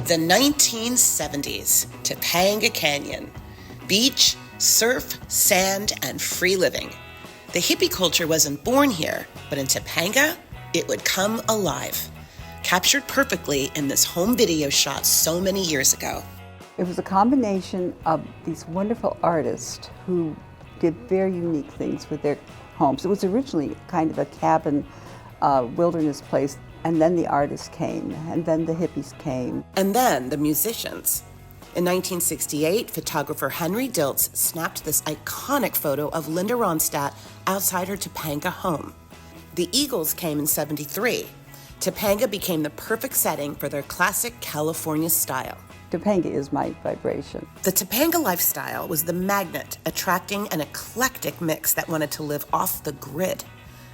The 1970s, Topanga Canyon. Beach, surf, sand, and free living. The hippie culture wasn't born here, but in Topanga, it would come alive. Captured perfectly in this home video shot so many years ago. It was a combination of these wonderful artists who did very unique things with their homes. It was originally kind of a cabin wilderness place, and then the artists came, and then the hippies came. And then the musicians. In 1968, photographer Henry Diltz snapped this iconic photo of Linda Ronstadt outside her Topanga home. The Eagles came in 73. Topanga became the perfect setting for their classic California style. Topanga is my vibration. The Topanga lifestyle was the magnet, attracting an eclectic mix that wanted to live off the grid.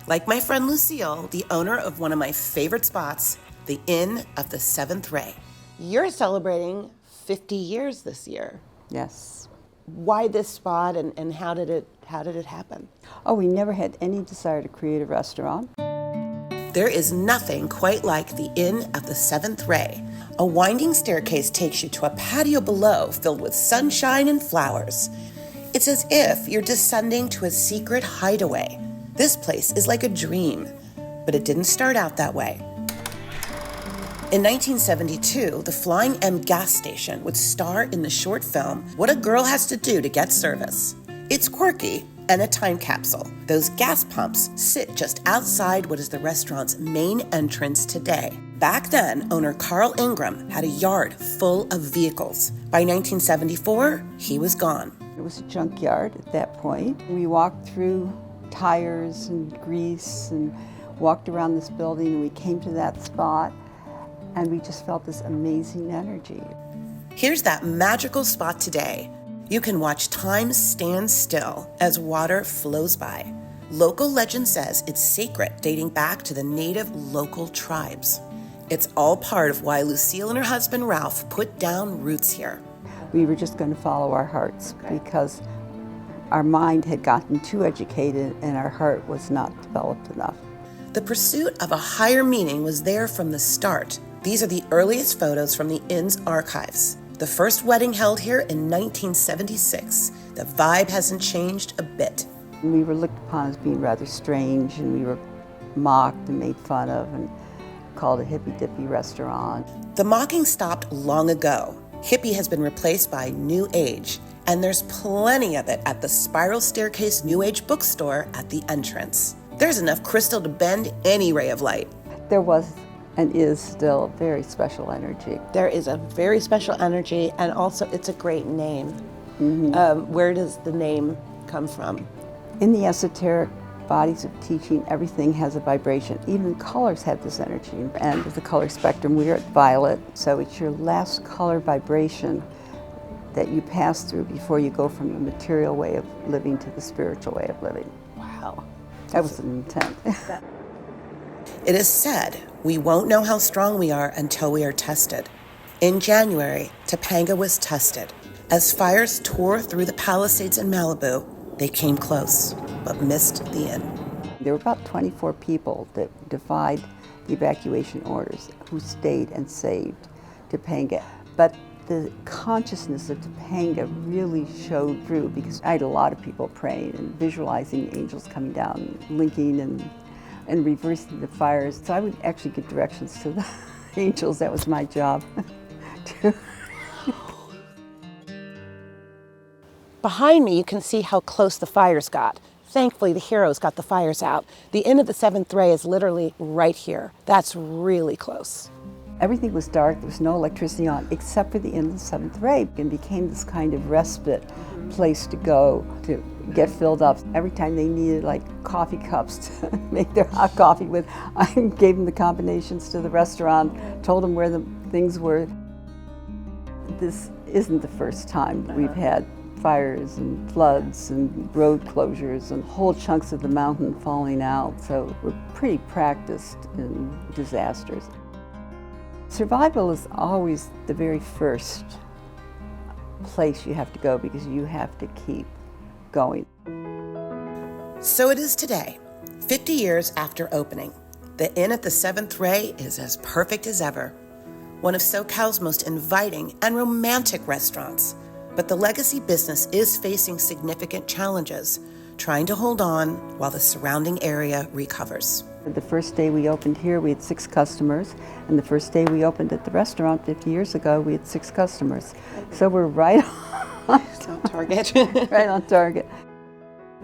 Like my friend Lucille, the owner of one of my favorite spots, the Inn of the Seventh Ray. You're celebrating 50 years this year. Yes. Why this spot and how did it happen? Oh, we never had any desire to create a restaurant. There is nothing quite like the Inn of the Seventh Ray. A winding staircase takes you to a patio below filled with sunshine and flowers. It's as if you're descending to a secret hideaway. This place is like a dream, but it didn't start out that way. In 1972, the Flying M gas station would star in the short film What a Girl Has to Do to Get Service. It's quirky and a time capsule. Those gas pumps sit just outside what is the restaurant's main entrance today. Back then, owner Carl Ingram had a yard full of vehicles. By 1974, he was gone. It was a junkyard at that point. We walked through tires and grease and walked around this building, and we came to that spot, and we just felt this amazing energy. Here's that magical spot today. You can watch time stand still as water flows by. Local legend says it's sacred, dating back to the native local tribes. It's all part of why Lucille and her husband Ralph put down roots here. We were just going to follow our hearts because our mind had gotten too educated and our heart was not developed enough. The pursuit of a higher meaning was there from the start. These are the earliest photos from the Inn's archives. The first wedding held here in 1976. The vibe hasn't changed a bit. We were looked upon as being rather strange, and we were mocked and made fun of and called a hippy-dippy restaurant. The mocking stopped long ago. Hippie has been replaced by New Age, and there's plenty of it at the Spiral Staircase New Age bookstore at the entrance. There's enough crystal to bend any ray of light. There was and is still very special energy. There is a very special energy, and also it's a great name. Where does the name come from? In the esoteric bodies of teaching, everything has a vibration. Even colors have this energy. And with the color spectrum, we're at violet, so it's your last color vibration that you pass through before you go from the material way of living to the spiritual way of living. Wow. That was an intent. It is said we won't know how strong we are until we are tested. In January, Topanga was tested. As fires tore through the Palisades in Malibu, they came close, but missed the inn. There were about 24 people that defied the evacuation orders who stayed and saved Topanga. But the consciousness of Topanga really showed through because I had a lot of people praying and visualizing angels coming down, linking and reversing the fires. So I would actually give directions to the angels. That was my job. Behind me, you can see how close the fires got. Thankfully, the heroes got the fires out. The Inn of the Seventh Ray is literally right here. That's really close. Everything was dark. There was no electricity on, except for the Inn of the Seventh Ray. It became this kind of respite place to go to get filled up. Every time they needed like coffee cups to make their hot coffee with, I gave them the combinations to the restaurant, told them where the things were. This isn't the first time we've had fires and floods and road closures and whole chunks of the mountain falling out, so we're pretty practiced in disasters. Survival is always the very first place you have to go because you have to keep going. So it is today, 50 years after opening. The Inn at the Seventh Ray is as perfect as ever. one of SoCal's most inviting and romantic restaurants. But the legacy business is facing significant challenges, trying to hold on while the surrounding area recovers. The first day we opened here, we had 6 customers, and the first day we opened at the restaurant 50 years ago, we had 6 customers. So we're right on target. right on target.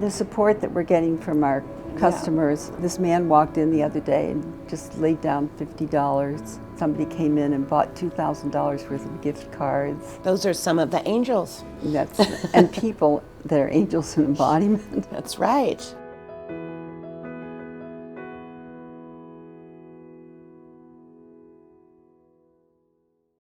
The support that we're getting from our customers, this man walked in the other day and just laid down $50. Somebody came in and bought $2,000 worth of gift cards. Those are some of the angels. And people that are angels in embodiment. That's right.